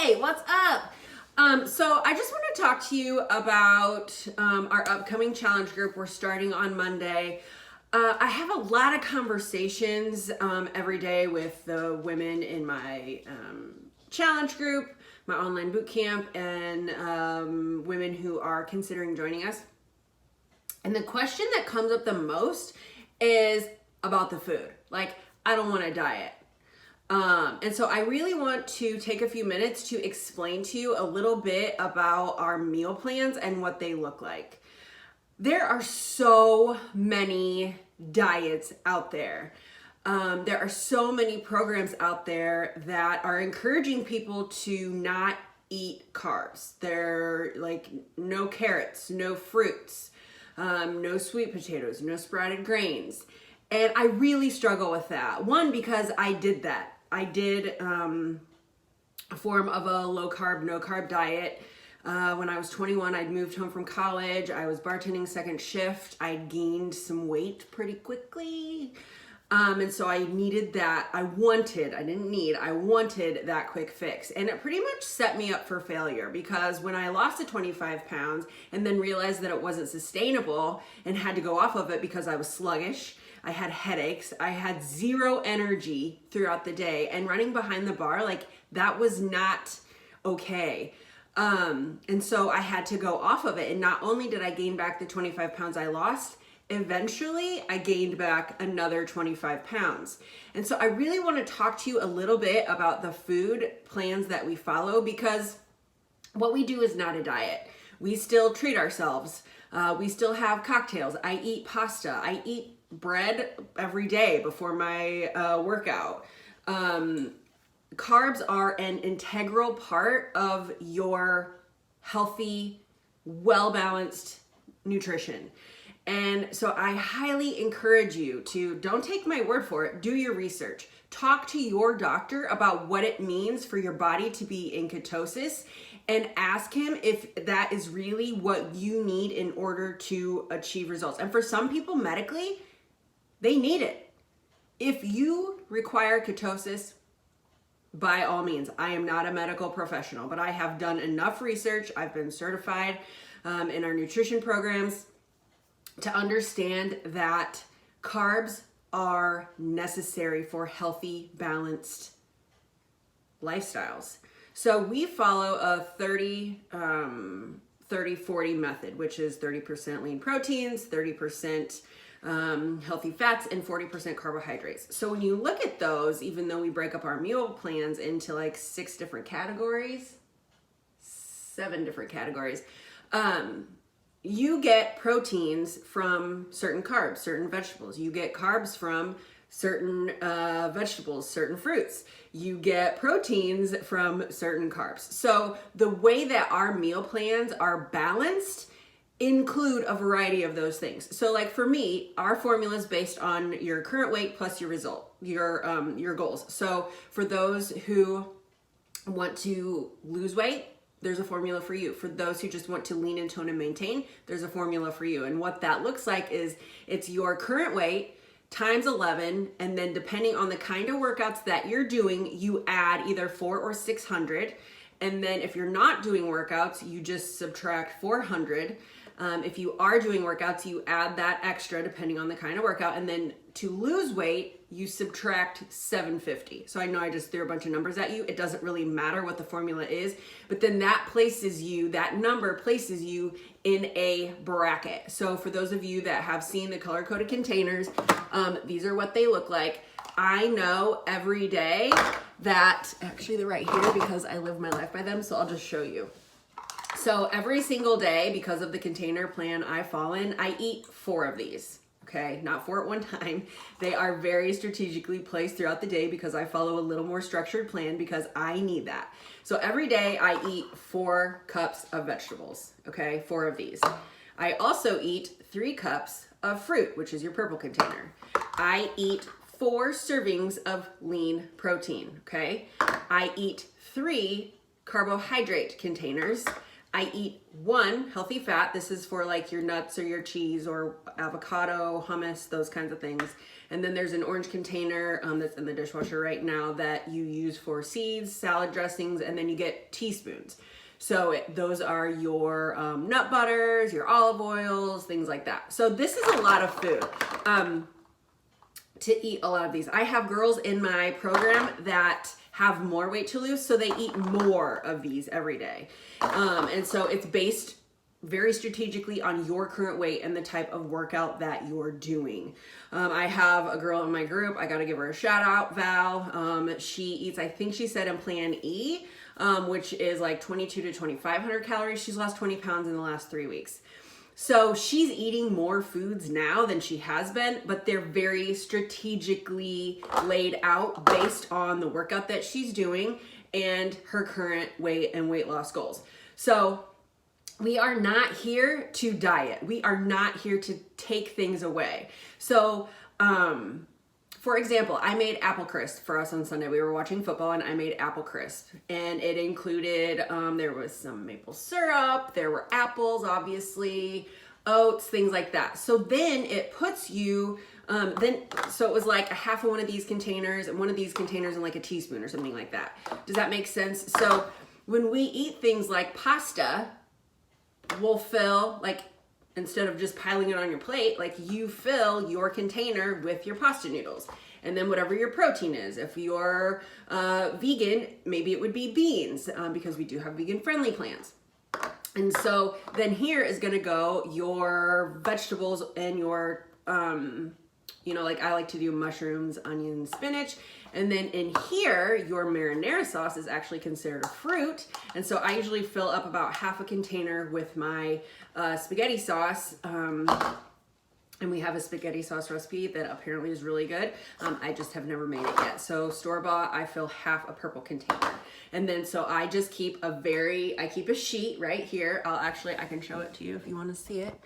Hey, what's up? So I just want to talk to you about our upcoming challenge group. We're starting on Monday. I have a lot of conversations every day with the women in my challenge group, my online boot camp, and women who are considering joining us. And the question that comes up the most is about the food. Like, I don't want to diet. And so I really want to take a few minutes to explain to you a little bit about our meal plans and what they look like. There are so many diets out there. There are so many programs out there that are encouraging people to not eat carbs. They're like no carrots, no fruits, no sweet potatoes, no sprouted grains. And I really struggle with that. One, because I did that. I did a form of a low carb, no carb diet. When I was 21, I'd moved home from college. I was bartending second shift. I gained some weight pretty quickly. And so I needed that. I wanted that quick fix. And it pretty much set me up for failure, because when I lost the 25 pounds and then realized that it wasn't sustainable and had to go off of it because I was sluggish, I had headaches, I had zero energy throughout the day, and running behind the bar, like, that was not okay. And so I had to go off of it. And not only did I gain back the 25 pounds I lost, eventually I gained back another 25 pounds. And so I really want to talk to you a little bit about the food plans that we follow, because what we do is not a diet. We still treat ourselves. We still have cocktails. I eat pasta. I eat bread every day before my workout. Carbs are an integral part of your healthy, well-balanced nutrition. And so I highly encourage you to, don't take my word for it, do your research. Talk to your doctor about what it means for your body to be in ketosis, and ask him if that is really what you need in order to achieve results. And for some people medically, they need it. If you require ketosis, by all means. I am not a medical professional, but I have done enough research. I've been certified in our nutrition programs to understand that carbs are necessary for healthy, balanced lifestyles. So we follow a 30-40 method, which is 30% lean proteins, 30% healthy fats, and 40% carbohydrates. So when you look at those, even though we break up our meal plans into like 7 different categories, you get proteins from certain carbs, certain vegetables. You get carbs from certain vegetables, certain fruits. You get proteins from certain carbs. So the way that our meal plans are balanced include a variety of those things. So like for me, our formula is based on your current weight plus your result, your goals. So for those who want to lose weight, there's a formula for you. For those who just want to lean and tone and maintain, there's a formula for you. And what that looks like is it's your current weight times 11, and then depending on the kind of workouts that you're doing, you add either 400 or 600. And then if you're not doing workouts, you just subtract 400. If you are doing workouts, you add that extra depending on the kind of workout. And then to lose weight, you subtract 750. So I know I just threw a bunch of numbers at you. It doesn't really matter what the formula is, but then that number places you in a bracket. So for those of you that have seen the color-coded containers, these are what they look like. I know every day that, actually they're right here because I live my life by them, so I'll just show you. So every single day, because of the container plan I fall in, I eat 4 of these, okay? Not 4 at one time. They are very strategically placed throughout the day because I follow a little more structured plan because I need that. So every day I eat 4 cups of vegetables, okay? 4 of these. I also eat 3 cups of fruit, which is your purple container. I eat 4 servings of lean protein, okay? I eat 3 carbohydrate containers. I eat one healthy fat. This is for like your nuts or your cheese or avocado, hummus, those kinds of things. And then there's an orange container that's in the dishwasher right now that you use for seeds, salad dressings, and then you get teaspoons. So those are your nut butters, your olive oils, things like that. So this is a lot of food to eat a lot of these. I have girls in my program that have more weight to lose, so they eat more of these every day. And so it's based very strategically on your current weight and the type of workout that you're doing. I have a girl in my group, I gotta give her a shout out, Val. She eats, I think she said in Plan E, which is like 22 to 2,500 calories. She's lost 20 pounds in the last 3 weeks. So she's eating more foods now than she has been, but they're very strategically laid out based on the workout that she's doing and her current weight and weight loss goals. So we are not here to diet. We are not here to take things away. So, for example, I made apple crisp for us on Sunday. We were watching football and I made apple crisp, and it included, there was some maple syrup, there were apples, obviously, oats, things like that. So then it puts you, so it was like a half of one of these containers and one of these containers and like a teaspoon or something like that. Does that make sense? So when we eat things like pasta, we'll fill, like, instead of just piling it on your plate, like you fill your container with your pasta noodles. And then whatever your protein is. If you're vegan, maybe it would be beans, because we do have vegan friendly plans. And so then here is gonna go your vegetables and your, like I like to do mushrooms, onions, spinach. And then in here, your marinara sauce is actually considered a fruit. And so I usually fill up about half a container with my spaghetti sauce. And we have a spaghetti sauce recipe that apparently is really good. I just have never made it yet. So store-bought, I fill half a purple container. And then so I just keep I keep a sheet right here. I can show it to you if you want to see it.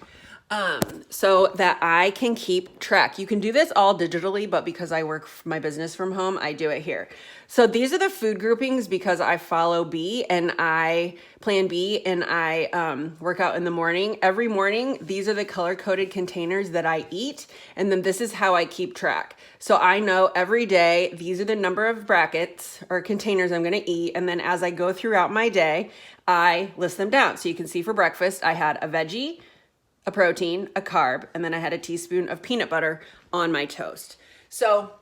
So that I can keep track. You can do this all digitally, but because I work my business from home, I do it here. So these are the food groupings because I follow B and I plan B and I work out in the morning. Every morning, these are the color-coded containers that I eat. And then this is how I keep track. So I know every day, these are the number of brackets or containers I'm gonna eat. And then as I go throughout my day, I list them down. So you can see for breakfast, I had a veggie, a protein, a carb, and then I had a teaspoon of peanut butter on my toast. So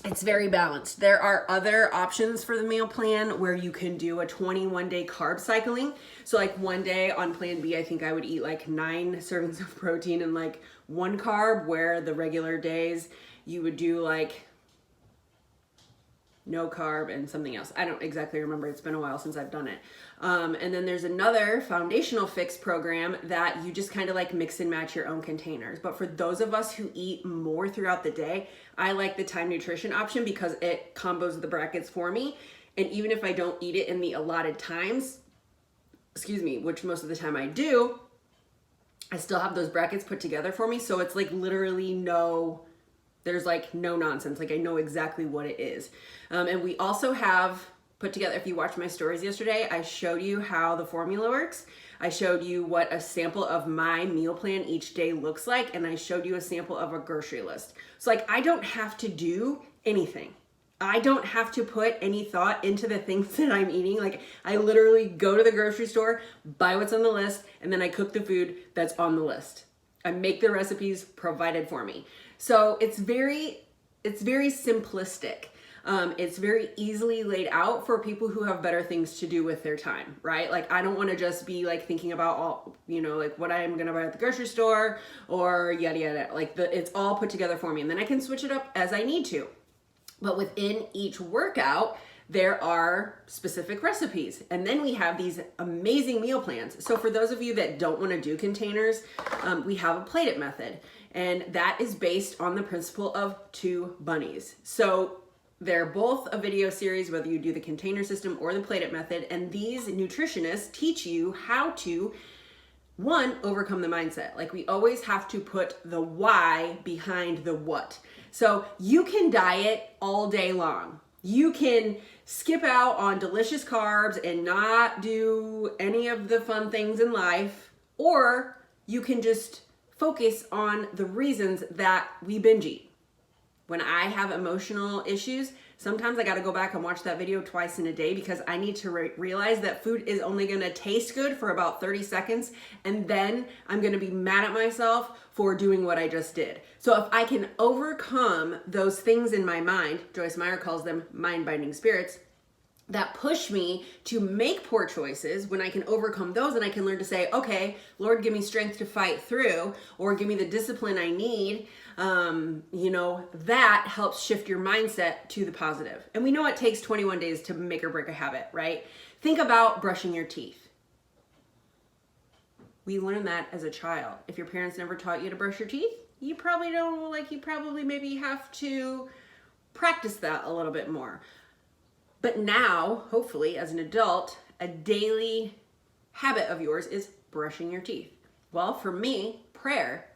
it's very balanced. There are other options for the meal plan where you can do a 21-day carb cycling. So like one day on Plan B, I think I would eat like 9 servings of protein and like 1 carb, where the regular days you would do like no carb and something else. I don't exactly remember. It's been a while since I've done it. And then there's another foundational fix program that you just kind of like mix and match your own containers. But for those of us who eat more throughout the day, I like the time nutrition option because it combos the brackets for me. And even if I don't eat it in the allotted times, which most of the time I do, I still have those brackets put together for me. So it's like literally there's like no nonsense. Like I know exactly what it is. And we also have put together, if you watched my stories yesterday, I showed you how the formula works. I showed you what a sample of my meal plan each day looks like. And I showed you a sample of a grocery list. So like, I don't have to do anything. I don't have to put any thought into the things that I'm eating. Like I literally go to the grocery store, buy what's on the list, and then I cook the food that's on the list. I make the recipes provided for me. So it's very simplistic. It's very easily laid out for people who have better things to do with their time, right? Like I don't want to just be like thinking about like what I'm going to buy at the grocery store or yada yada. Like it's all put together for me, and then I can switch it up as I need to. But within each workout, there are specific recipes. And then we have these amazing meal plans. So for those of you that don't want to do containers, we have a plate it method. And that is based on the principle of 2 bunnies. So they're both a video series, whether you do the container system or the plate it method. And these nutritionists teach you how to, 1, overcome the mindset. Like we always have to put the why behind the what. So you can diet all day long. You can skip out on delicious carbs and not do any of the fun things in life, or you can just focus on the reasons that we binge eat. When I have emotional issues, sometimes I got to go back and watch that video twice in a day because I need to realize that food is only going to taste good for about 30 seconds, and then I'm going to be mad at myself for doing what I just did. So if I can overcome those things in my mind, Joyce Meyer calls them mind-binding spirits, that push me to make poor choices, when I can overcome those and I can learn to say, okay, Lord, give me strength to fight through, or give me the discipline I need, that helps shift your mindset to the positive. And we know it takes 21 days to make or break a habit, right? Think about brushing your teeth. We learn that as a child. If your parents never taught you to brush your teeth, you probably maybe have to practice that a little bit more. But now, hopefully, as an adult, a daily habit of yours is brushing your teeth. Well, for me, prayer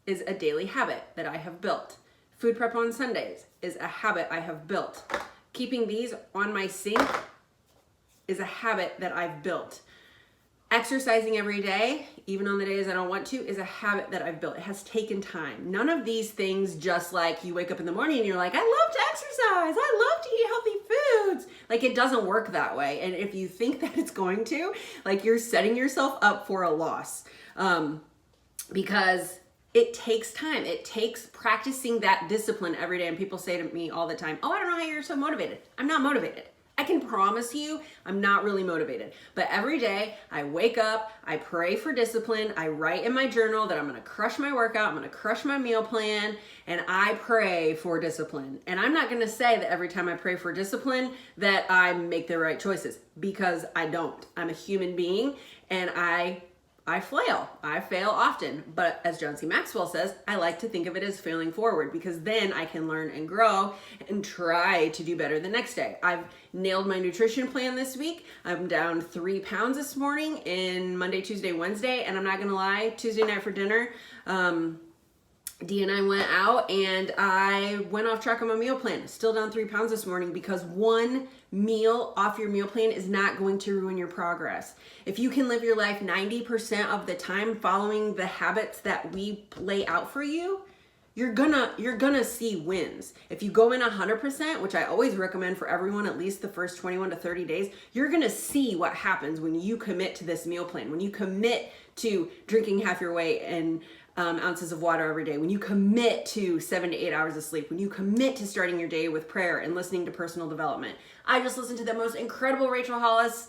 is a daily habit that I have built. Food prep on Sundays is a habit I have built. Keeping these on my sink is a habit that I've built. Exercising every day, even on the days I don't want to, is a habit that I've built. It has taken time. None of these things just like you wake up in the morning and you're like, I love to exercise. I love to eat healthy foods. Like, it doesn't work that way. And if you think that it's going to, like, you're setting yourself up for a loss. Because it takes time. It takes practicing that discipline every day. And people say to me all the time, oh, I don't know how you're so motivated. I'm not motivated. I can promise you I'm not really motivated. But every day I wake up, I pray for discipline, I write in my journal that I'm gonna crush my workout, I'm gonna crush my meal plan, and I pray for discipline. And I'm not gonna say that every time I pray for discipline that I make the right choices, because I don't. I'm a human being and I flail. I fail often. But as John C. Maxwell says, I like to think of it as failing forward, because then I can learn and grow and try to do better the next day. I've nailed my nutrition plan this week. I'm down 3 pounds this morning in Monday, Tuesday, Wednesday. And I'm not going to lie, Tuesday night for dinner, Dee and I went out and I went off track on my meal plan. Still down 3 pounds this morning, because one meal off your meal plan is not going to ruin your progress. If you can live your life 90% of the time following the habits that we lay out for you, you're gonna see wins. If you go in 100%, which I always recommend for everyone, at least the first 21 to 30 days, you're gonna see what happens when you commit to this meal plan, when you commit to drinking half your weight and ounces of water every day, when you commit to 7 to 8 hours of sleep, when you commit to starting your day with prayer and listening to personal development. I just listened to the most incredible Rachel Hollis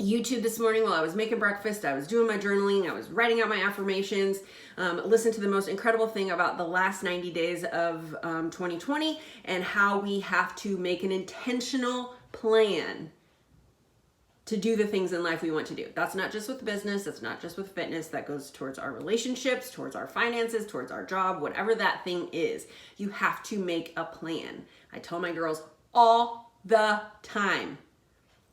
YouTube this morning while I was making breakfast. I was doing my journaling, I was writing out my affirmations, listened to the most incredible thing about the last 90 days of 2020 and how we have to make an intentional plan to do the things in life we want to do. That's not just with business, that's not just with fitness, that goes towards our relationships, towards our finances, towards our job, whatever that thing is. You have to make a plan. I tell my girls all the time,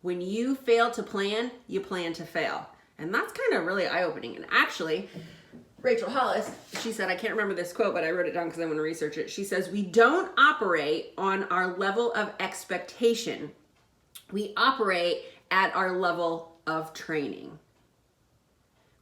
when you fail to plan, you plan to fail. And that's kind of really eye-opening. And actually, Rachel Hollis, she said, I can't remember this quote, but I wrote it down because I want to research it. She says, we don't operate on our level of expectation. We operate at our level of training.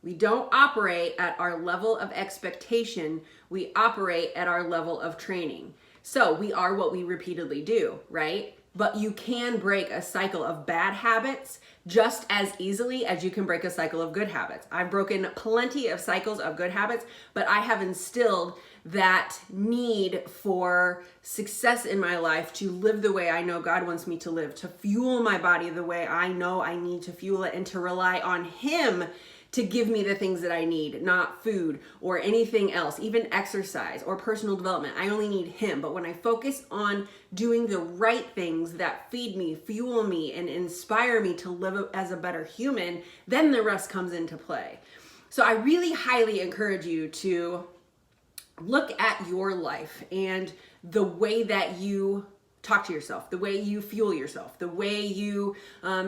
We don't operate at our level of expectation. We operate at our level of training. So we are what we repeatedly do, right? But you can break a cycle of bad habits just as easily as you can break a cycle of good habits. I've broken plenty of cycles of good habits, but I have instilled that need for success in my life to live the way I know God wants me to live, to fuel my body the way I know I need to fuel it, and to rely on Him to give me the things that I need, not food or anything else, even exercise or personal development. I only need Him. But when I focus on doing the right things that feed me, fuel me, and inspire me to live as a better human, then the rest comes into play. So I really highly encourage you to look at your life and the way that you talk to yourself, the way you fuel yourself, the way you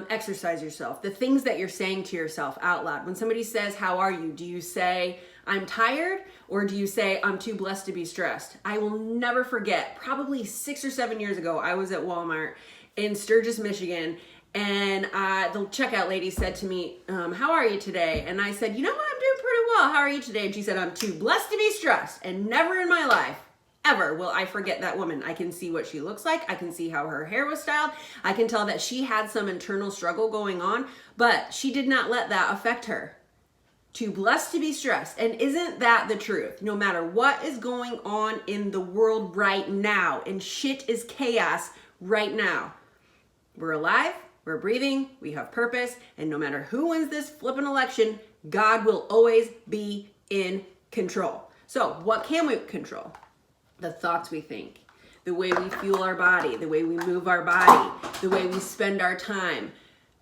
exercise yourself, the things that you're saying to yourself out loud. When somebody says, how are you? Do you say, I'm tired? Or do you say, I'm too blessed to be stressed? I will never forget, probably 6 or 7 years ago, I was at Walmart in Sturgis, Michigan, and the checkout lady said to me, how are you today? And I said, you know what, I'm doing pretty well. How are you today? And she said, I'm too blessed to be stressed. And never in my life, ever will I forget that woman. I can see what she looks like. I can see how her hair was styled. I can tell that she had some internal struggle going on, but she did not let that affect her. Too blessed to be stressed. And isn't that the truth? No matter what is going on in the world right now, and shit is chaos right now, we're alive, we're breathing, we have purpose, and no matter who wins this flippin' election, God will always be in control. So what can we control? The thoughts we think, the way we fuel our body, the way we move our body, the way we spend our time,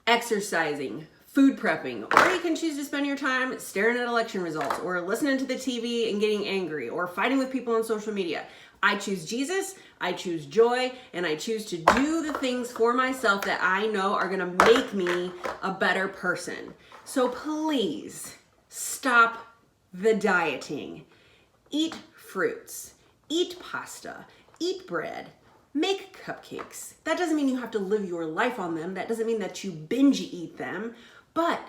exercising, food prepping, or you can choose to spend your time staring at election results or listening to the TV and getting angry or fighting with people on social media. I choose Jesus, I choose joy, and I choose to do the things for myself that I know are gonna make me a better person. So please stop the dieting. Eat fruits, eat pasta, eat bread, make cupcakes. That doesn't mean you have to live your life on them. That doesn't mean that you binge eat them, but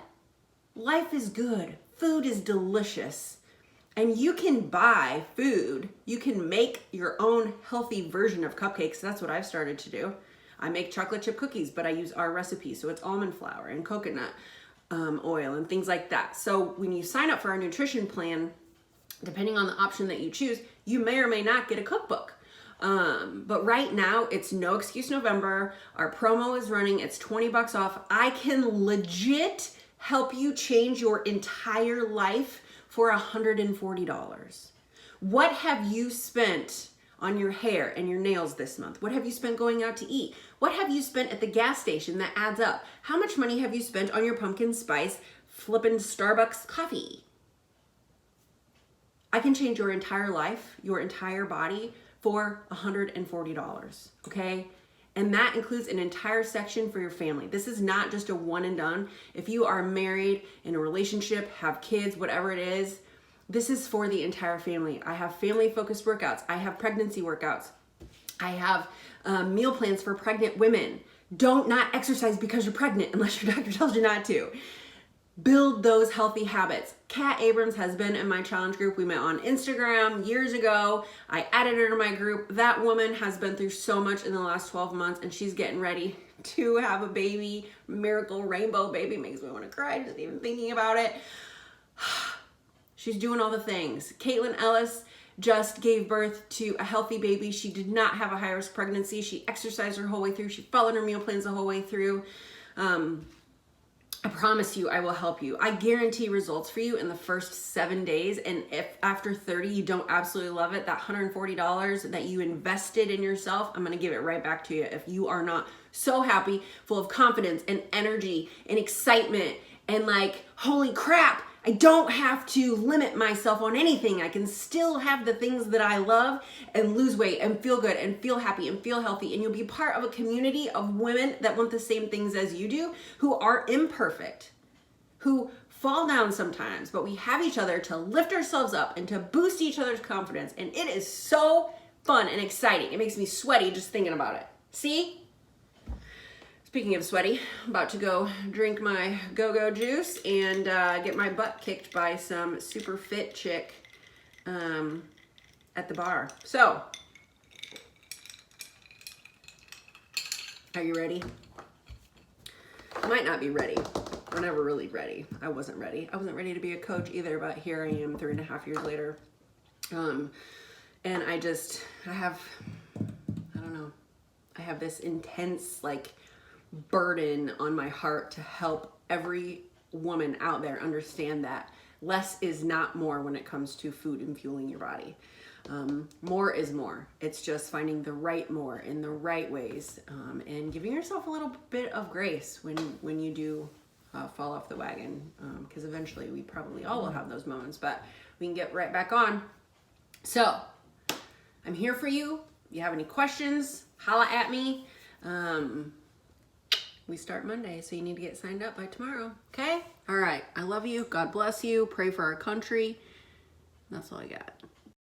life is good. Food is delicious. And you can buy food. You can make your own healthy version of cupcakes. That's what I've started to do. I make chocolate chip cookies, but I use our recipe. So it's almond flour and coconut oil and things like that. So when you sign up for our nutrition plan, depending on the option that you choose, you may or may not get a cookbook. But right now it's No Excuse November. Our promo is running. It's $20 off. I can legit help you change your entire life for $140. What have you spent on your hair and your nails this month? What have you spent going out to eat? What have you spent at the gas station that adds up? How much money have you spent on your pumpkin spice flippin' Starbucks coffee? I can change your entire life, your entire body for $140, okay? And that includes an entire section for your family. This is not just a one and done. If you are married, in a relationship, have kids, whatever it is, this is for the entire family. I have family-focused workouts. I have pregnancy workouts. I have meal plans for pregnant women. Don't not exercise because you're pregnant unless your doctor tells you not to. Build those healthy habits. Kat Abrams has been in my challenge group. We met on Instagram years ago. I added her to my group. That woman has been through so much in the last 12 months, and she's getting ready to have a baby. Miracle rainbow baby makes me want to cry just even thinking about it. She's doing all the things. Caitlin Ellis just gave birth to a healthy baby. She did not have a high-risk pregnancy. She exercised her whole way through. She followed her meal plans the whole way through. I promise you, I will help you. I guarantee results for you in the first 7 days. And if after 30 you don't absolutely love it, that $140 that you invested in yourself, I'm going to give it right back to you. If you are not so happy, full of confidence and energy and excitement and like, holy crap, I don't have to limit myself on anything. I can still have the things that I love and lose weight and feel good and feel happy and feel healthy. And you'll be part of a community of women that want the same things as you do, who are imperfect, who fall down sometimes, but we have each other to lift ourselves up and to boost each other's confidence. And it is so fun and exciting. It makes me sweaty just thinking about it. See? Speaking of sweaty, I'm about to go drink my go-go juice and get my butt kicked by some super fit chick at the bar. So, are you ready? I might not be ready. We're never really ready. I wasn't ready. I wasn't ready to be a coach either, but here I am 3.5 years later. And I have this intense, like, burden on my heart to help every woman out there understand that less is not more when it comes to food and fueling your body. More is more. It's just finding the right more in the right ways, and giving yourself a little bit of grace when you do fall off the wagon, because eventually we probably all will have those moments, but we can get right back on. So I'm here for you. If you have any questions, holla at me. We start Monday, so you need to get signed up by tomorrow, okay? All right, I love you. God bless you. Pray for our country. That's all I got.